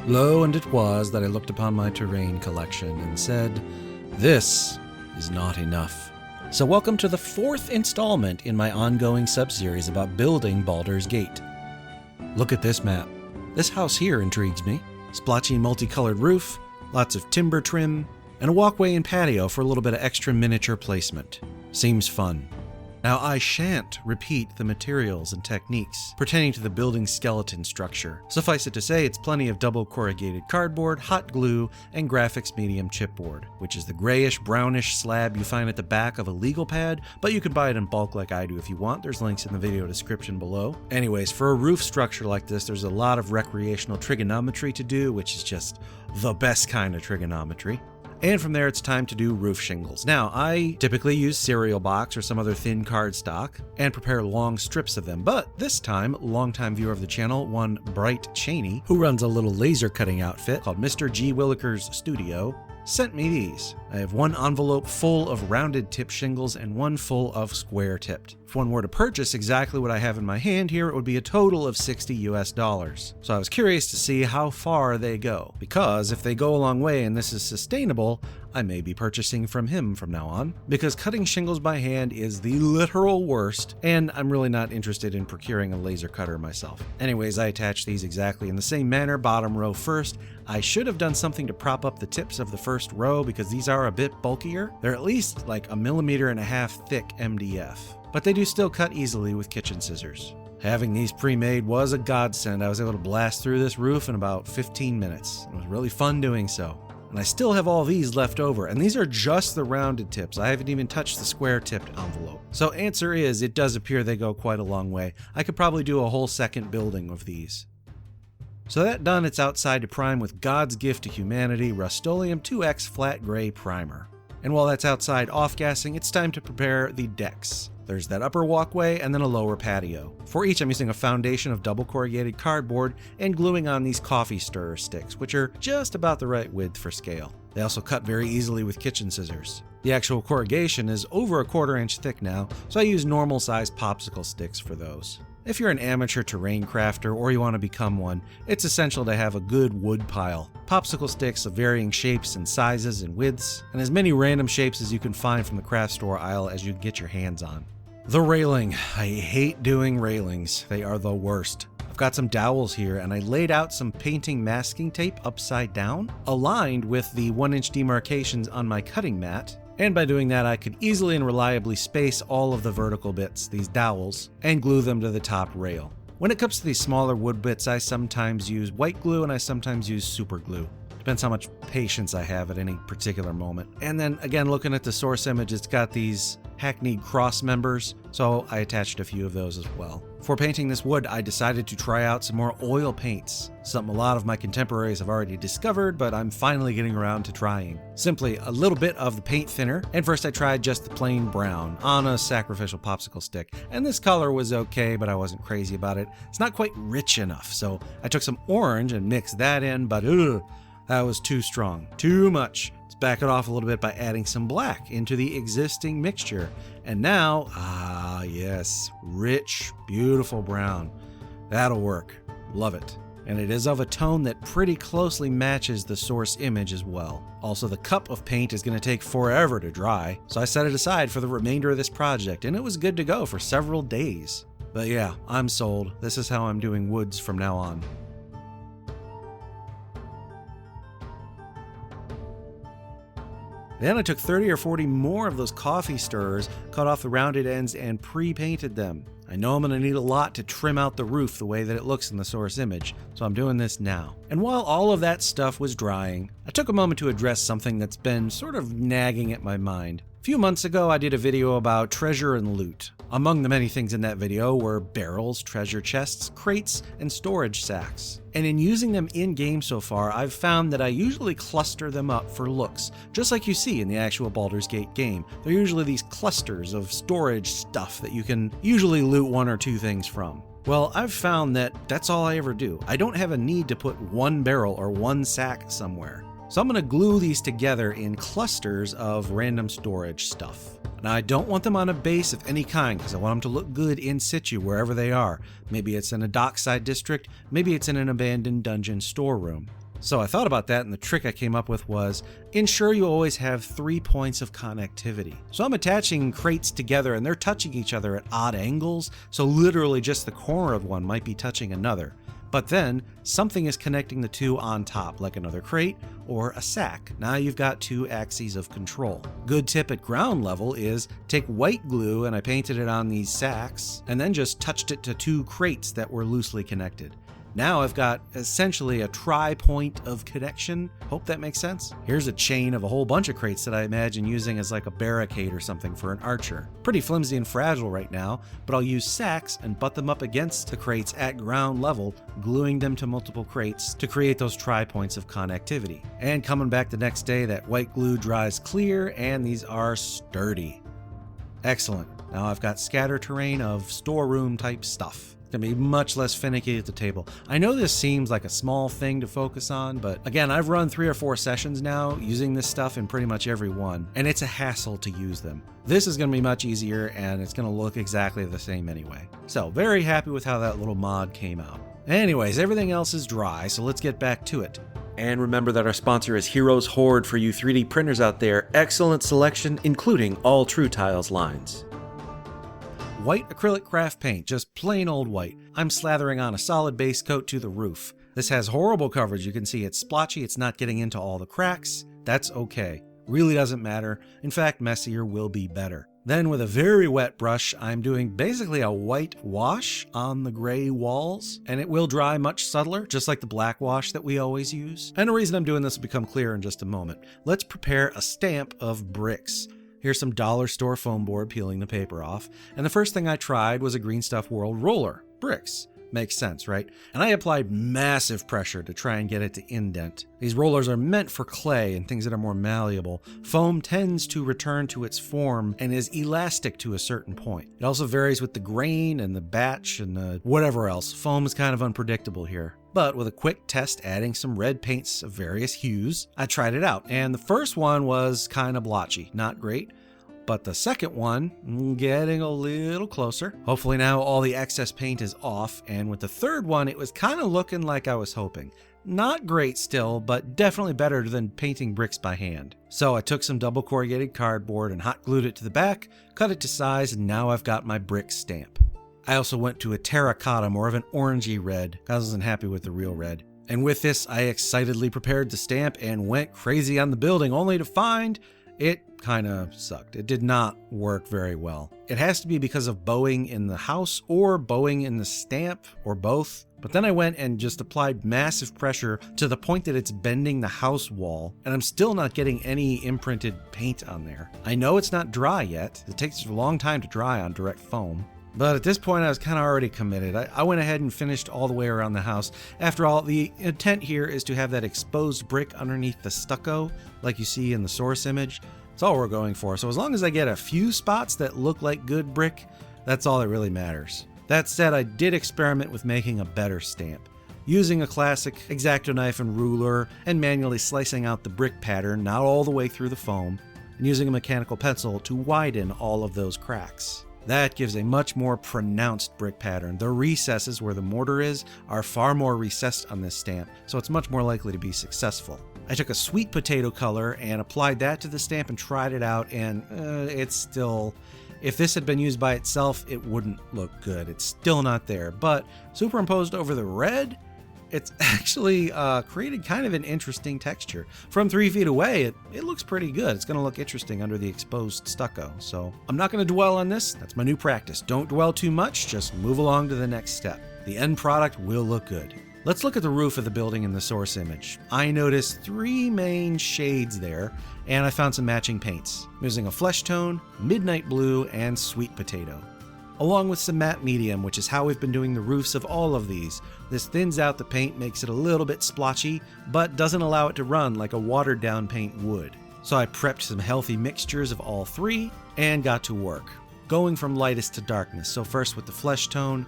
Lo, and it was that I looked upon my terrain collection and said, this is not enough. So welcome to the 4th installment in my ongoing sub-series about building Baldur's Gate. Look at this map. This house here intrigues me. Splotchy multicolored roof, lots of timber trim, and a walkway and patio for a little bit of extra miniature placement. Seems fun. Now, I shan't repeat the materials and techniques pertaining to the building skeleton structure. Suffice it to say, it's plenty of double corrugated cardboard, hot glue, and graphics medium chipboard, which is the grayish-brownish slab you find at the back of a legal pad, but you can buy it in bulk like I do if you want. There's links in the video description below. Anyways, for a roof structure like this, there's a lot of recreational trigonometry to do, which is just the best kind of trigonometry. And from there, it's time to do roof shingles. Now, I typically use cereal box or some other thin cardstock and prepare long strips of them. But this time, longtime viewer of the channel, one Bright Cheney, who runs a little laser cutting outfit called Mr. G. Willikers Studio, sent me these. I have one envelope full of rounded tip shingles and one full of square tipped. If one were to purchase exactly what I have in my hand here, it would be a total of $60 US. So I was curious to see how far they go, because if they go a long way and this is sustainable, I may be purchasing from him from now on, because cutting shingles by hand is the literal worst, and I'm really not interested in procuring a laser cutter myself. Anyways, I attach these exactly in the same manner, bottom row first. I should have done something to prop up the tips of the first row because these are a bit bulkier. They're at least like 1.5 millimeters thick MDF, but they do still cut easily with kitchen scissors. Having these pre-made was a godsend. I was able to blast through this roof in about 15 minutes. It was really fun doing so. And I still have all these left over, and these are just the rounded tips. I haven't even touched the square tipped envelope. So answer is, it does appear they go quite a long way. I could probably do a whole second building of these. So that done, it's outside to prime with God's gift to humanity, Rust-Oleum 2X Flat Gray Primer. And while that's outside off-gassing, it's time to prepare the decks. There's that upper walkway and then a lower patio. For each, I'm using a foundation of double corrugated cardboard and gluing on these coffee stirrer sticks, which are just about the right width for scale. They also cut very easily with kitchen scissors. The actual corrugation is over a 1/4 inch thick now, so I use normal sized popsicle sticks for those. If you're an amateur terrain crafter or you want to become one, it's essential to have a good wood pile. Popsicle sticks of varying shapes and sizes and widths, and as many random shapes as you can find from the craft store aisle as you can get your hands on. The railing. I hate doing railings. They are the worst. I've got some dowels here, and I laid out some painting masking tape upside down, aligned with the 1-inch demarcations on my cutting mat. And by doing that, I could easily and reliably space all of the vertical bits, these dowels, and glue them to the top rail. When it comes to these smaller wood bits, I sometimes use white glue and I sometimes use super glue. Depends how much patience I have at any particular moment. And then again, looking at the source image, it's got these hackneyed cross members, so I attached a few of those as well. For painting this wood, I decided to try out some more oil paints, something a lot of my contemporaries have already discovered, but I'm finally getting around to trying. Simply a little bit of the paint thinner, and first I tried just the plain brown on a sacrificial popsicle stick, and this color was okay, but I wasn't crazy about it. It's not quite rich enough, so I took some orange and mixed that in, but that was too strong, too much. Let's back it off a little bit by adding some black into the existing mixture. And now, yes, rich, beautiful brown. That'll work. Love it. And it is of a tone that pretty closely matches the source image as well. Also, the cup of paint is going to take forever to dry, so I set it aside for the remainder of this project, and it was good to go for several days. But yeah, I'm sold. This is how I'm doing woods from now on. Then I took 30 or 40 more of those coffee stirrers, cut off the rounded ends, and pre-painted them. I know I'm going to need a lot to trim out the roof the way that it looks in the source image, so I'm doing this now. And while all of that stuff was drying, I took a moment to address something that's been sort of nagging at my mind. A few months ago, I did a video about treasure and loot. Among the many things in that video were barrels, treasure chests, crates, and storage sacks. And in using them in-game so far, I've found that I usually cluster them up for looks, just like you see in the actual Baldur's Gate game. They're usually these clusters of storage stuff that you can usually loot 1 or 2 things from. Well, I've found that that's all I ever do. I don't have a need to put 1 barrel or 1 sack somewhere. So I'm going to glue these together in clusters of random storage stuff. Now, I don't want them on a base of any kind because I want them to look good in situ wherever they are. Maybe it's in a dockside district, maybe it's in an abandoned dungeon storeroom. So I thought about that, and the trick I came up with was ensure you always have 3 points of connectivity. So I'm attaching crates together and they're touching each other at odd angles, so literally just the corner of one might be touching another. But then something is connecting the two on top, like another crate or a sack. Now you've got 2 axes of control. Good tip at ground level is take white glue, and I painted it on these sacks and then just touched it to 2 crates that were loosely connected. Now I've got essentially a tri-point of connection. Hope that makes sense. Here's a chain of a whole bunch of crates that I imagine using as like a barricade or something for an archer. Pretty flimsy and fragile right now, but I'll use sacks and butt them up against the crates at ground level, gluing them to multiple crates to create those tri-points of connectivity. And coming back the next day, that white glue dries clear and these are sturdy. Excellent. Now I've got scatter terrain of storeroom type stuff. Going to be much less finicky at the table. I know this seems like a small thing to focus on, but again, I've run 3 or 4 sessions now using this stuff in pretty much every one, and it's a hassle to use them. This is going to be much easier, and it's going to look exactly the same anyway. So very happy with how that little mod came out. Anyways, everything else is dry, so let's get back to it. And remember that our sponsor is Heroes Horde for you 3D printers out there. Excellent selection, including all True Tiles lines. White acrylic craft paint, just plain old white. I'm slathering on a solid base coat to the roof. This has horrible coverage. You can see it's splotchy, it's not getting into all the cracks. That's okay. Really doesn't matter. In fact, messier will be better. Then with a very wet brush, I'm doing basically a white wash on the gray walls, and it will dry much subtler, just like the black wash that we always use. And the reason I'm doing this will become clear in just a moment. Let's prepare a stamp of bricks. Here's some dollar store foam board peeling the paper off, and the first thing I tried was a Green Stuff World roller. Bricks. Makes sense, right? And I applied massive pressure to try and get it to indent. These rollers are meant for clay and things that are more malleable. Foam tends to return to its form and is elastic to a certain point. It also varies with the grain and the batch and the whatever else. Foam is kind of unpredictable here. But with a quick test adding some red paints of various hues, I tried it out. And the first one was kind of blotchy, not great. But the second one, getting a little closer. Hopefully now all the excess paint is off. And with the third one, it was kind of looking like I was hoping. Not great still, but definitely better than painting bricks by hand. So I took some double corrugated cardboard and hot glued it to the back, cut it to size, and now I've got my brick stamp. I also went to a terracotta, more of an orangey red, because I wasn't happy with the real red. And with this, I excitedly prepared the stamp and went crazy on the building, only to find it kind of sucked. It did not work very well. It has to be because of bowing in the house or bowing in the stamp or both. But then I went and just applied massive pressure to the point that it's bending the house wall, and I'm still not getting any imprinted paint on there. I know it's not dry yet. It takes a long time to dry on direct foam. But at this point, I was kind of already committed. I went ahead and finished all the way around the house. After all, the intent here is to have that exposed brick underneath the stucco, like you see in the source image. That's all we're going for. So as long as I get a few spots that look like good brick, that's all that really matters. That said, I did experiment with making a better stamp. Using a classic X-Acto knife and ruler and manually slicing out the brick pattern, not all the way through the foam, and using a mechanical pencil to widen all of those cracks. That gives a much more pronounced brick pattern. The recesses where the mortar is are far more recessed on this stamp, so it's much more likely to be successful. I took a sweet potato color and applied that to the stamp and tried it out, and it's still... If this had been used by itself, it wouldn't look good. It's still not there, but superimposed over the red, it's actually created kind of an interesting texture. From 3 feet away, it looks pretty good. It's going to look interesting under the exposed stucco. So I'm not going to dwell on this. That's my new practice. Don't dwell too much. Just move along to the next step. The end product will look good. Let's look at the roof of the building in the source image. I noticed 3 main shades there, and I found some matching paints. I'm using a flesh tone, midnight blue, and sweet potato, along with some matte medium, which is how we've been doing the roofs of all of these. This thins out the paint, makes it a little bit splotchy, but doesn't allow it to run like a watered down paint would. So I prepped some healthy mixtures of all 3 and got to work, going from lightest to darkness. So first with the flesh tone,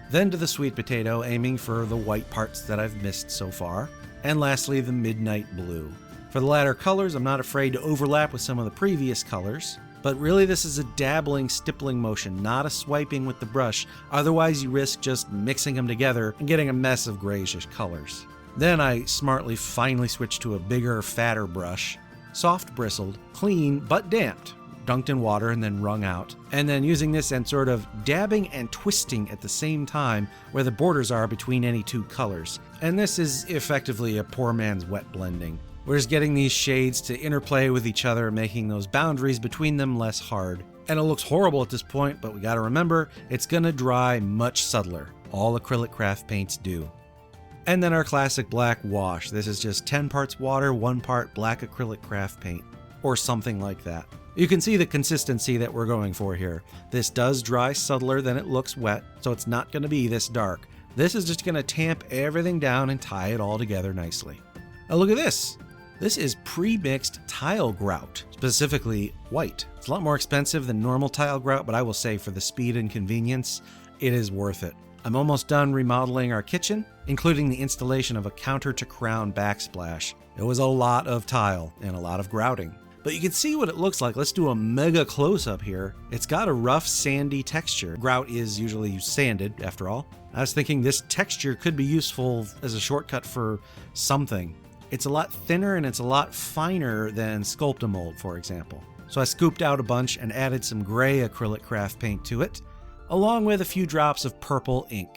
then to the sweet potato, aiming for the white parts that I've missed so far, and lastly the midnight blue. For the latter colors, I'm not afraid to overlap with some of the previous colors, but really this is a dabbling, stippling motion, not a swiping with the brush. Otherwise you risk just mixing them together and getting a mess of grayish colors. Then I smartly finally switched to a bigger, fatter brush, soft bristled, clean but damped, dunked in water and then wrung out. And then using this and sort of dabbing and twisting at the same time where the borders are between any two colors. And this is effectively a poor man's wet blending. We're just getting these shades to interplay with each other, making those boundaries between them less hard. And it looks horrible at this point, but we gotta remember, it's gonna dry much subtler. All acrylic craft paints do. And then our classic black wash. This is just 10 parts water, 1 part black acrylic craft paint, or something like that. You can see the consistency that we're going for here. This does dry subtler than it looks wet, so it's not gonna be this dark. This is just gonna tamp everything down and tie it all together nicely. Now look at this. This is pre-mixed tile grout, specifically white. It's a lot more expensive than normal tile grout, but I will say for the speed and convenience, it is worth it. I'm almost done remodeling our kitchen, including the installation of a counter to crown backsplash. It was a lot of tile and a lot of grouting. But you can see what it looks like. Let's do a mega close-up here. It's got a rough, sandy texture. Grout is usually sanded, after all. I was thinking this texture could be useful as a shortcut for something. It's a lot thinner and it's a lot finer than Sculptamold, for example. So I scooped out a bunch and added some gray acrylic craft paint to it, along with a few drops of purple ink.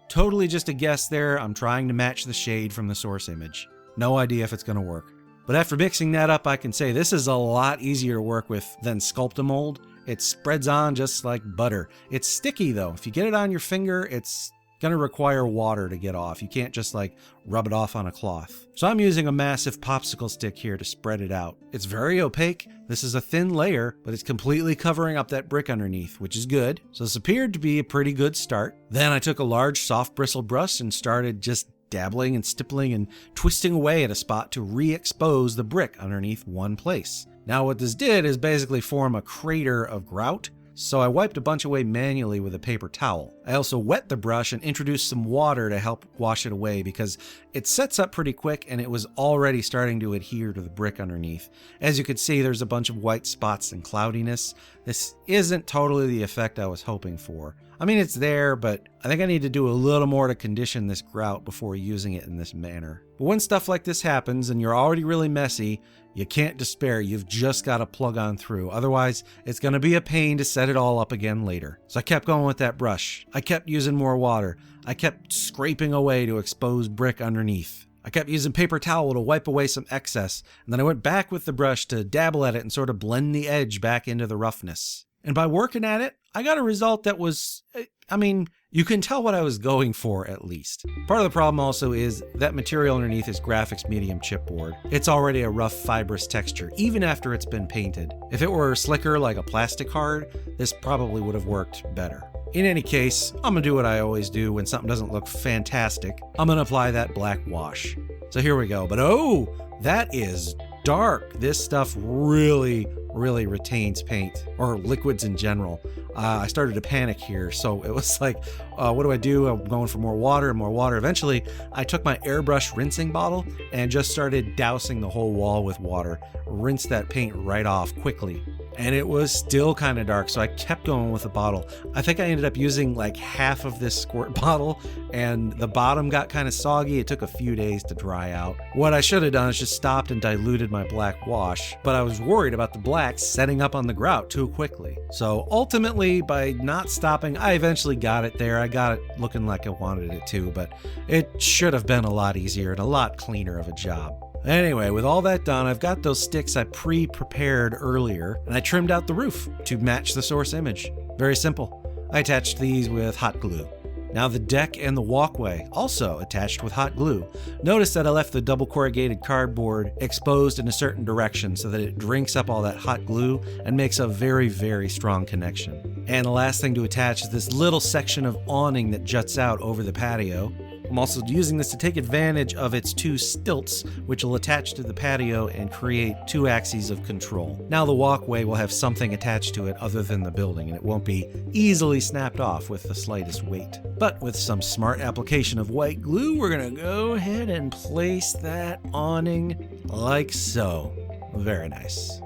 Totally just a guess there. I'm trying to match the shade from the source image. No idea if it's going to work. But after mixing that up, I can say this is a lot easier to work with than Sculptamold. It spreads on just like butter. It's sticky though. If you get it on your finger, it's going to require water to get off. You can't just like rub it off on a cloth. So I'm using a massive popsicle stick here to spread it out. It's very opaque. This is a thin layer, but it's completely covering up that brick underneath, which is good. So this appeared to be a pretty good start. Then I took a large soft bristle brush and started just dabbling and stippling and twisting away at a spot to re-expose the brick underneath one place. Now what this did is basically form a crater of grout, so I wiped a bunch away manually with a paper towel. I also wet the brush and introduced some water to help wash it away because it sets up pretty quick and it was already starting to adhere to the brick underneath. As you can see, there's a bunch of white spots and cloudiness. This isn't totally the effect I was hoping for. I mean, it's there, but I think I need to do a little more to condition this grout before using it in this manner. But when stuff like this happens and you're already really messy, you can't despair. You've just got to plug on through. Otherwise, it's going to be a pain to set it all up again later. So I kept going with that brush. I kept using more water. I kept scraping away to expose brick underneath. I kept using paper towel to wipe away some excess. And then I went back with the brush to dabble at it and sort of blend the edge back into the roughness. And by working at it, I got a result that was, I mean, you can tell what I was going for at least. Part of the problem also is that material underneath is graphics medium chipboard. It's already a rough fibrous texture, even after it's been painted. If it were slicker like a plastic hard, this probably would have worked better. In any case, I'm gonna do what I always do when something doesn't look fantastic. I'm gonna apply that black wash. So here we go, but oh, that is dark. This stuff really retains paint, or liquids in general. I started to panic here, so it was like, what do? I'm going for more water and more water. Eventually, I took my airbrush rinsing bottle and just started dousing the whole wall with water. Rinsed that paint right off quickly. And it was still kind of dark, so I kept going with the bottle. I think I ended up using like half of this squirt bottle, and the bottom got kind of soggy. It took a few days to dry out. What I should have done is just stopped and diluted my black wash, but I was worried about the black setting up on the grout too quickly. So ultimately, by not stopping, I eventually got it there. I got it looking like I wanted it to, but it should have been a lot easier and a lot cleaner of a job. Anyway, with all that done, I've got those sticks I pre-prepared earlier, and I trimmed out the roof to match the source image. Very simple. I attached these with hot glue. Now the deck and the walkway, also attached with hot glue. Notice that I left the double corrugated cardboard exposed in a certain direction so that it drinks up all that hot glue and makes a very strong connection. And the last thing to attach is this little section of awning that juts out over the patio. I'm also using this to take advantage of its two stilts, which will attach to the patio and create two axes of control. Now the walkway will have something attached to it other than the building, and it won't be easily snapped off with the slightest weight. But with some smart application of white glue, we're gonna go ahead and place that awning like so. Very nice.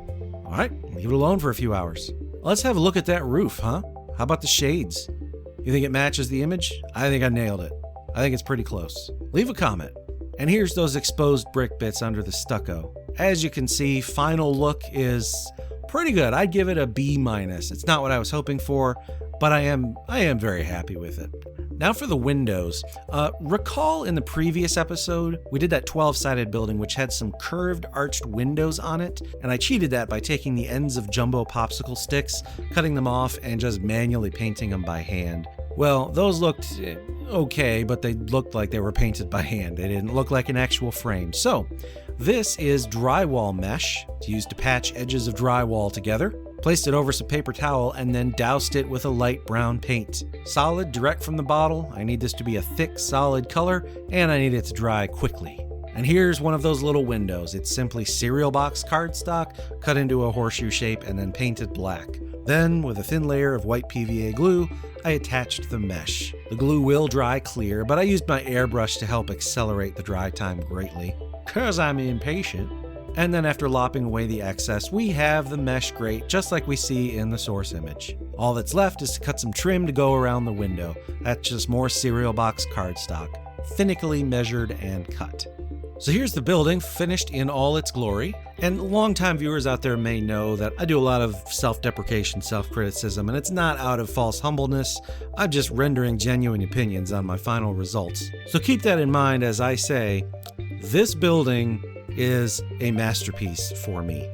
All right, leave it alone for a few hours. Let's have a look at that roof, huh? How about the shades? You think it matches the image? I think I nailed it. I think it's pretty close. Leave a comment. And here's those exposed brick bits under the stucco. As you can see, final look is pretty good. I'd give it a B-. It's not what I was hoping for, but I am very happy with it. Now for the windows. Recall in the previous episode, we did that 12-sided building which had some curved arched windows on it, and I cheated that by taking the ends of jumbo popsicle sticks, cutting them off, and just manually painting them by hand. Well, those looked okay, but they looked like they were painted by hand. They didn't look like an actual frame. So, this is drywall mesh. It's used to patch edges of drywall together. Placed it over some paper towel and then doused it with a light brown paint. Solid, direct from the bottle. I need this to be a thick, solid color, and I need it to dry quickly. And here's one of those little windows. It's simply cereal box cardstock cut into a horseshoe shape and then painted black. Then, with a thin layer of white PVA glue, I attached the mesh. The glue will dry clear, but I used my airbrush to help accelerate the dry time greatly, 'cause I'm impatient. And then after lopping away the excess, we have the mesh grate just like we see in the source image. All that's left is to cut some trim to go around the window. That's just more cereal box cardstock, finically measured and cut. So here's the building, finished in all its glory. And longtime viewers out there may know that I do a lot of self-deprecation, self-criticism, and it's not out of false humbleness. I'm just rendering genuine opinions on my final results. So keep that in mind as I say, this building is a masterpiece for me.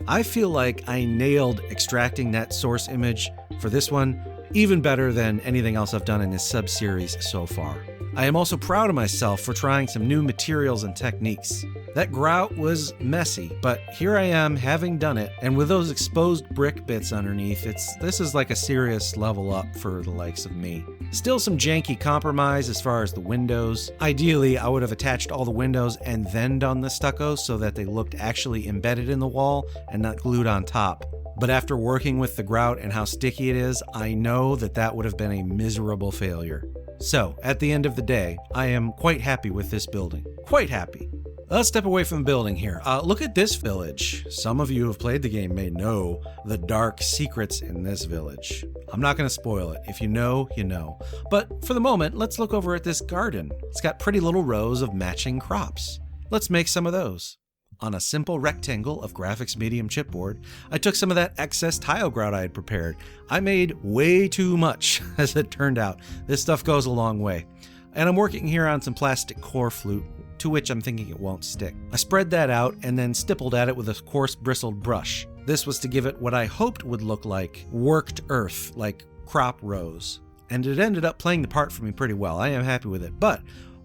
I feel like I nailed extracting that source image for this one even better than anything else I've done in this sub-series so far. I am also proud of myself for trying some new materials and techniques. That grout was messy, but here I am having done it, and with those exposed brick bits underneath, this is like a serious level up for the likes of me. Still some janky compromise as far as the windows. Ideally, I would have attached all the windows and then done the stucco so that they looked actually embedded in the wall and not glued on top. But after working with the grout and how sticky it is, I know that would have been a miserable failure. So, at the end of the day, I am quite happy with this building. Quite happy. Let's step away from the building here. Look at this village. Some of you who have played the game may know the dark secrets in this village. I'm not going to spoil it. If you know, you know. But for the moment, let's look over at this garden. It's got pretty little rows of matching crops. Let's make some of those. On a simple rectangle of graphics medium chipboard, I took some of that excess tile grout I had prepared. I made way too much, as it turned out. This stuff goes a long way. And I'm working here on some plastic core flute, to which I'm thinking it won't stick. I spread that out and then stippled at it with a coarse bristled brush. This was to give it what I hoped would look like worked earth, like crop rows. And it ended up playing the part for me pretty well. I am happy with it, but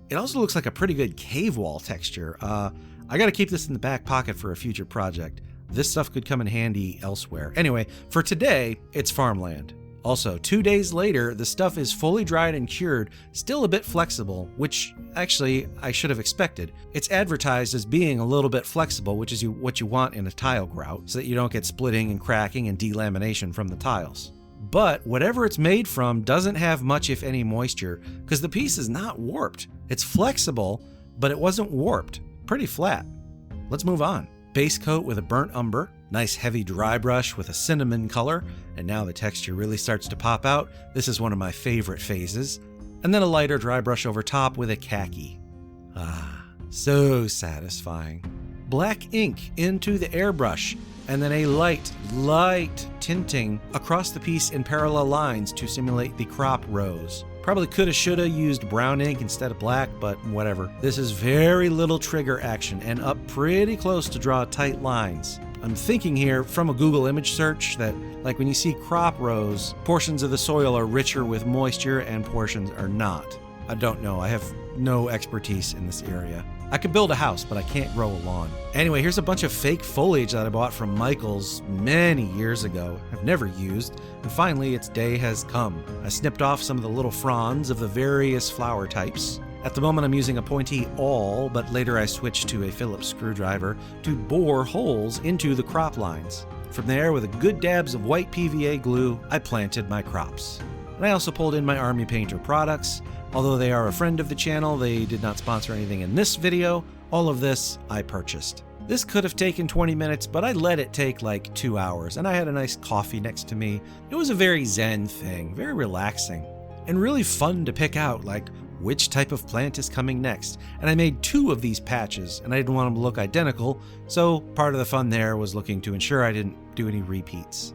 it also looks like a pretty good cave wall texture. I gotta keep this in the back pocket for a future project. This stuff could come in handy elsewhere. Anyway, for today, it's farmland. Also, 2 days later, the stuff is fully dried and cured, still a bit flexible, which actually I should have expected. It's advertised as being a little bit flexible, which is what you want in a tile grout, so that you don't get splitting and cracking and delamination from the tiles. But whatever it's made from doesn't have much, if any, moisture, because the piece is not warped. It's flexible, but it wasn't warped. Pretty flat. Let's move on. Base coat with a burnt umber, nice heavy dry brush with a cinnamon color, and now the texture really starts to pop out. This is one of my favorite phases. And then a lighter dry brush over top with a khaki. Ah, so satisfying. Black ink into the airbrush, and then a light tinting across the piece in parallel lines to simulate the crop rows. Probably coulda, shoulda used brown ink instead of black, but whatever. This is very little trigger action and up pretty close to draw tight lines. I'm thinking here from a Google image search that, like when you see crop rows, portions of the soil are richer with moisture and portions are not. I don't know. I have no expertise in this area. I could build a house, but I can't grow a lawn. Anyway, here's a bunch of fake foliage that I bought from Michael's many years ago. I've never used, and finally its day has come. I snipped off some of the little fronds of the various flower types. At the moment I'm using a pointy awl, but later I switched to a Phillips screwdriver to bore holes into the crop lines. From there, with a good dabs of white PVA glue, I planted my crops. And I also pulled in my Army Painter products. Although they are a friend of the channel, they did not sponsor anything in this video. All of this I purchased. This could have taken 20 minutes, but I let it take like 2 hours, and I had a nice coffee next to me. It was a very zen thing, very relaxing, and really fun to pick out, like, which type of plant is coming next, and I made 2 of these patches, and I didn't want them to look identical, so part of the fun there was looking to ensure I didn't do any repeats.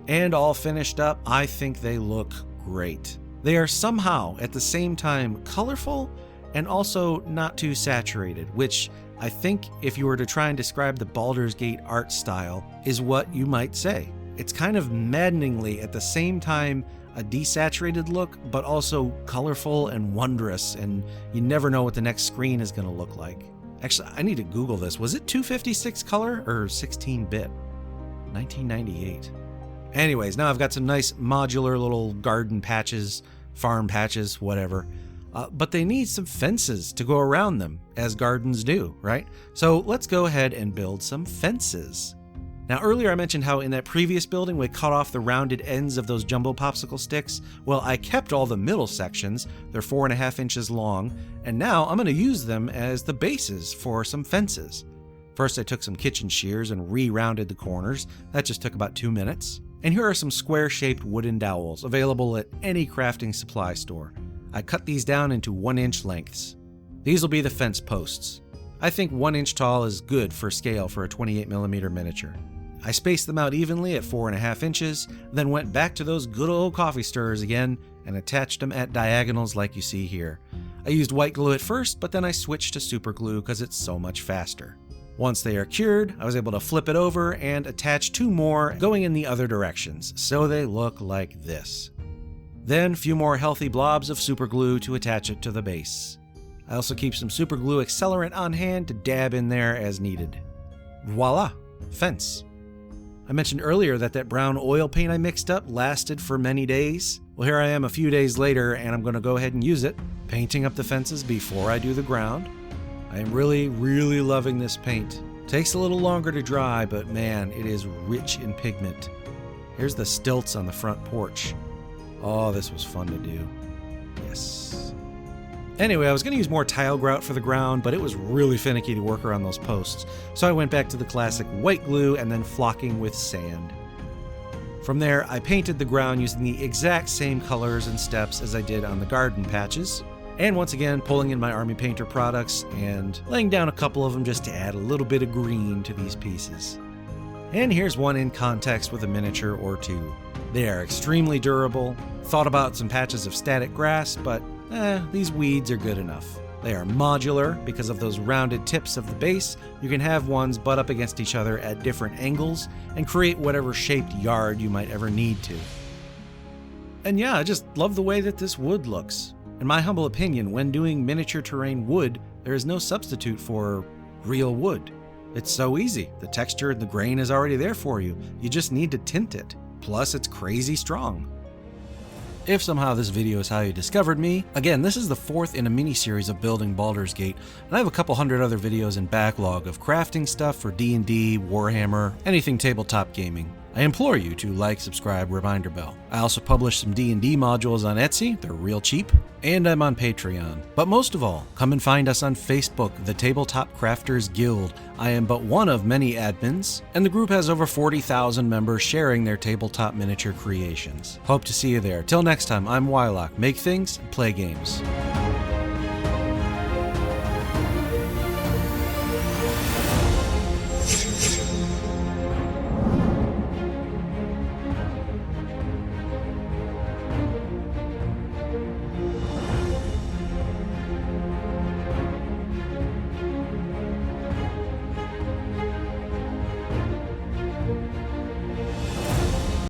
And all finished up, I think they look great. They are somehow, at the same time, colorful and also not too saturated, which I think if you were to try and describe the Baldur's Gate art style is what you might say. It's kind of maddeningly at the same time a desaturated look, but also colorful and wondrous, and you never know what the next screen is going to look like. Actually, I need to Google this. Was it 256 color or 16-bit? 1998. Anyways, now I've got some nice modular little garden patches, farm patches, whatever. But they need some fences to go around them, as gardens do, right? So let's go ahead and build some fences. Now earlier I mentioned how in that previous building we cut off the rounded ends of those jumbo popsicle sticks. Well, I kept all the middle sections, they're 4.5 inches long, and now I'm going to use them as the bases for some fences. First I took some kitchen shears and re-rounded the corners. That just took about 2 minutes. And here are some square-shaped wooden dowels available at any crafting supply store. I cut these down into 1-inch lengths. These will be the fence posts. I think 1 inch tall is good for scale for a 28mm miniature. I spaced them out evenly at 4.5 inches, then went back to those good old coffee stirrers again and attached them at diagonals like you see here. I used white glue at first, but then I switched to super glue because it's so much faster. Once they are cured, I was able to flip it over and attach 2 more going in the other directions, so they look like this. Then a few more healthy blobs of super glue to attach it to the base. I also keep some super glue accelerant on hand to dab in there as needed. Voila! Fence. I mentioned earlier that brown oil paint I mixed up lasted for many days. Well, here I am a few days later and I'm going to go ahead and use it, painting up the fences before I do the ground. I am really loving this paint. Takes a little longer to dry, but man, it is rich in pigment. Here's the stilts on the front porch. Oh, this was fun to do. Yes. Anyway, I was going to use more tile grout for the ground, but it was really finicky to work around those posts, so I went back to the classic white glue and then flocking with sand. From there, I painted the ground using the exact same colors and steps as I did on the garden patches, and once again pulling in my Army Painter products and laying down a couple of them just to add a little bit of green to these pieces. And here's one in context with a miniature or 2. They are extremely durable. Thought about some patches of static grass, but these weeds are good enough. They are modular because of those rounded tips of the base. You can have ones butt up against each other at different angles and create whatever shaped yard you might ever need to. And yeah, I just love the way that this wood looks. In my humble opinion, when doing miniature terrain wood, there is no substitute for real wood. It's so easy. The texture and the grain is already there for you. You just need to tint it. Plus, it's crazy strong. If somehow this video is how you discovered me, again, this is the 4th in a mini-series of building Baldur's Gate, and I have a couple hundred other videos in backlog of crafting stuff for D&D, Warhammer, anything tabletop gaming. I implore you to like, subscribe, reminder bell. I also publish some D&D modules on Etsy, they're real cheap, and I'm on Patreon. But most of all, come and find us on Facebook, the Tabletop Crafters Guild. I am but one of many admins, and the group has over 40,000 members sharing their tabletop miniature creations. Hope to see you there. Till next time, I'm Wylock. Make things, play games.